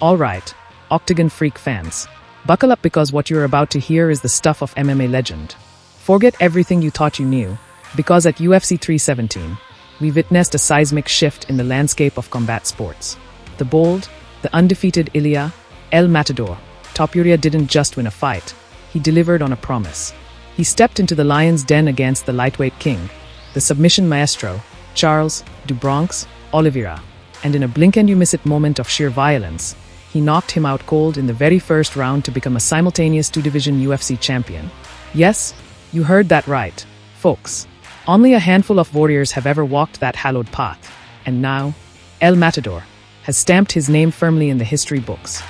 Alright, Octagon Freak fans. Buckle up because what you're about to hear is the stuff of MMA legend. Forget everything you thought you knew, because at UFC 317, we witnessed a seismic shift in the landscape of combat sports. The bold, the undefeated Illia, El Matador, Topuria didn't just win a fight, he delivered on a promise. He stepped into the lion's den against the lightweight king, the submission maestro, Charles De Bronx Oliveira, and in a blink-and-you-miss-it moment of sheer violence, he knocked him out cold in the very first round to become a simultaneous two-division UFC champion. Yes, you heard that right, folks. Only a handful of warriors have ever walked that hallowed path, and now, El Matador has stamped his name firmly in the history books.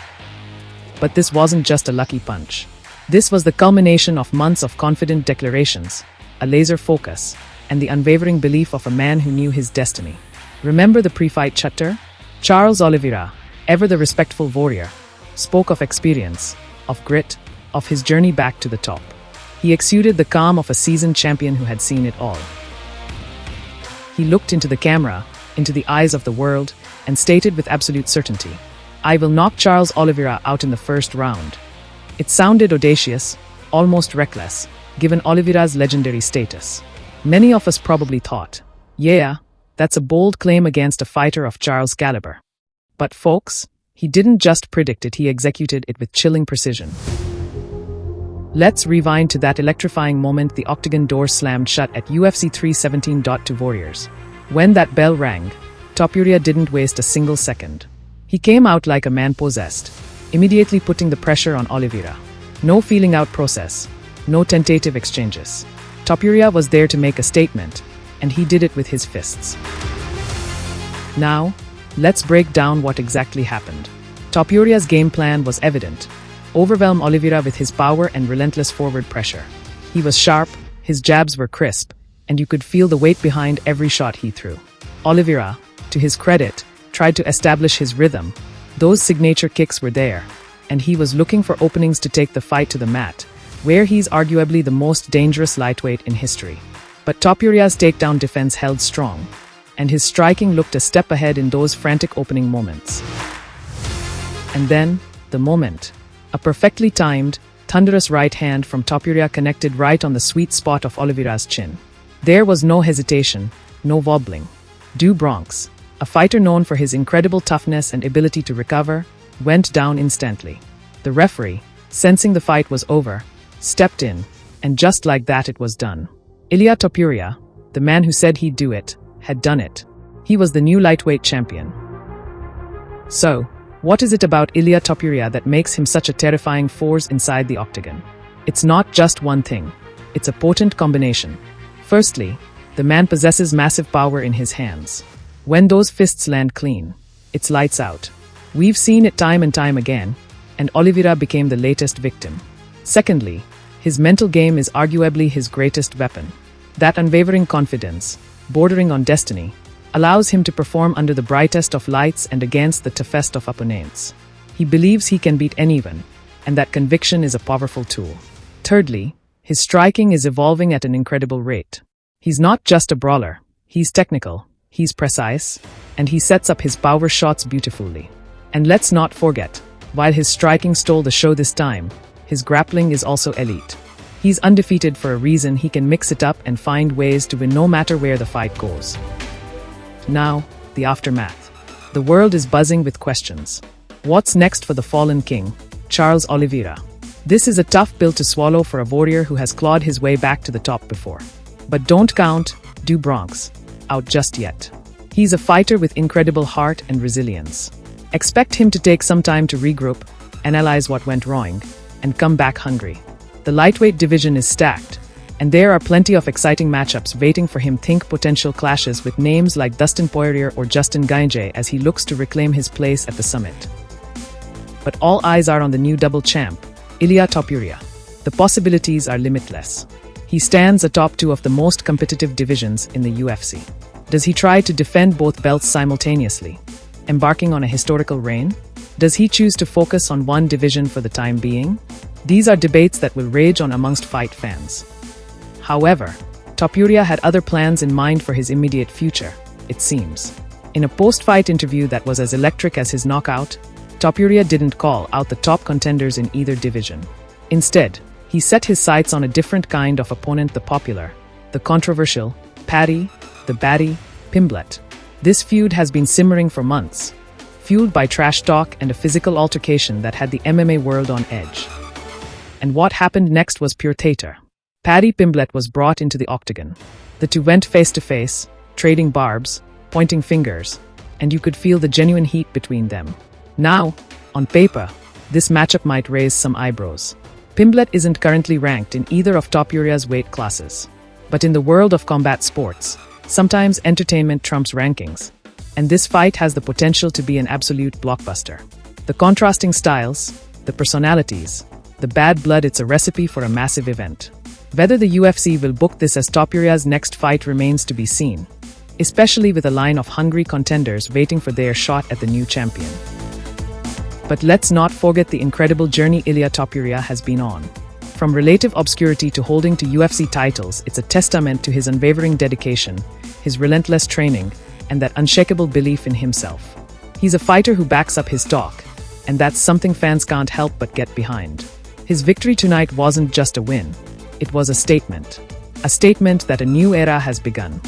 But this wasn't just a lucky punch. This was the culmination of months of confident declarations, a laser focus, and the unwavering belief of a man who knew his destiny. Remember the pre-fight chatter? Charles Oliveira, ever the respectful warrior, spoke of experience, of grit, of his journey back to the top. He exuded the calm of a seasoned champion who had seen it all. He looked into the camera, into the eyes of the world, and stated with absolute certainty, "I will knock Charles Oliveira out in the first round." It sounded audacious, almost reckless, given Oliveira's legendary status. Many of us probably thought, yeah, that's a bold claim against a fighter of Charles' caliber. But folks, he didn't just predict it, he executed it with chilling precision. Let's rewind to that electrifying moment the octagon door slammed shut at UFC 317. To warriors. When that bell rang, Topuria didn't waste a single second. He came out like a man possessed, immediately putting the pressure on Oliveira. No feeling out process, no tentative exchanges. Topuria was there to make a statement, and he did it with his fists. Now, let's break down what exactly happened. Topuria's game plan was evident. Overwhelm Oliveira with his power and relentless forward pressure. He was sharp, his jabs were crisp, and you could feel the weight behind every shot he threw. Oliveira, to his credit, tried to establish his rhythm. Those signature kicks were there, and he was looking for openings to take the fight to the mat, where he's arguably the most dangerous lightweight in history. But Topuria's takedown defense held strong, and his striking looked a step ahead in those frantic opening moments. And then, the moment. A perfectly timed, thunderous right hand from Topuria connected right on the sweet spot of Oliveira's chin. There was no hesitation, no wobbling. De Bronx, a fighter known for his incredible toughness and ability to recover, went down instantly. The referee, sensing the fight was over, stepped in, and just like that it was done. Illia Topuria, the man who said he'd do it, had done it. He was the new lightweight champion. So, what is it about Illia Topuria that makes him such a terrifying force inside the octagon? It's not just one thing. It's a potent combination. Firstly, the man possesses massive power in his hands. When those fists land clean, it's lights out. We've seen it time and time again, and Oliveira became the latest victim. Secondly, his mental game is arguably his greatest weapon. That unwavering confidence, bordering on destiny, allows him to perform under the brightest of lights and against the toughest of opponents. He believes he can beat anyone, and that conviction is a powerful tool. Thirdly, his striking is evolving at an incredible rate. He's not just a brawler, he's technical, he's precise, and he sets up his power shots beautifully. And let's not forget, while his striking stole the show this time, his grappling is also elite. He's undefeated for a reason. He can mix it up and find ways to win no matter where the fight goes. Now, the aftermath. The world is buzzing with questions. What's next for the fallen king, Charles Oliveira? This is a tough pill to swallow for a warrior who has clawed his way back to the top before. But don't count De Bronx out just yet. He's a fighter with incredible heart and resilience. Expect him to take some time to regroup, analyze what went wrong, and come back hungry. The lightweight division is stacked, and there are plenty of exciting matchups waiting for him. Think potential clashes with names like Dustin Poirier or Justin Gaethje as he looks to reclaim his place at the summit. But all eyes are on the new double champ, Illia Topuria. The possibilities are limitless. He stands atop two of the most competitive divisions in the UFC. Does he try to defend both belts simultaneously, embarking on a historical reign? Does he choose to focus on one division for the time being? These are debates that will rage on amongst fight fans. However, Topuria had other plans in mind for his immediate future, it seems. In a post-fight interview that was as electric as his knockout, Topuria didn't call out the top contenders in either division. Instead, he set his sights on a different kind of opponent, the popular, the controversial, Paddy, the Paddy Pimblett. This feud has been simmering for months, fueled by trash talk and a physical altercation that had the MMA world on edge. And what happened next was pure theater. Paddy Pimblett was brought into the octagon. The two went face-to-face, trading barbs, pointing fingers, and you could feel the genuine heat between them. Now, on paper, this matchup might raise some eyebrows. Pimblett isn't currently ranked in either of Topuria's weight classes. But in the world of combat sports, sometimes entertainment trumps rankings, and this fight has the potential to be an absolute blockbuster. The contrasting styles, the personalities, the bad blood, it's a recipe for a massive event. Whether the UFC will book this as Topuria's next fight remains to be seen, especially with a line of hungry contenders waiting for their shot at the new champion. But let's not forget the incredible journey Illia Topuria has been on. From relative obscurity to holding to UFC titles, it's a testament to his unwavering dedication, his relentless training, and that unshakable belief in himself. He's a fighter who backs up his talk, and that's something fans can't help but get behind. His victory tonight wasn't just a win, it was a statement that a new era has begun.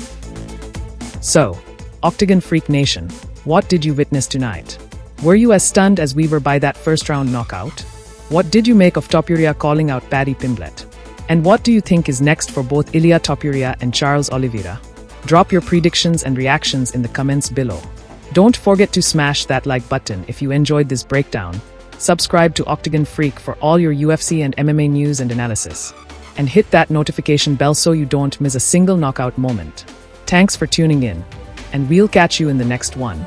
So, Octagon Freak Nation, what did you witness tonight? Were you as stunned as we were by that first-round knockout? What did you make of Topuria calling out Paddy Pimblett? And what do you think is next for both Illia Topuria and Charles Oliveira? Drop your predictions and reactions in the comments below. Don't forget to smash that like button if you enjoyed this breakdown. Subscribe to Octagon Freak for all your UFC and MMA news and analysis. And hit that notification bell so you don't miss a single knockout moment. Thanks for tuning in, and we'll catch you in the next one.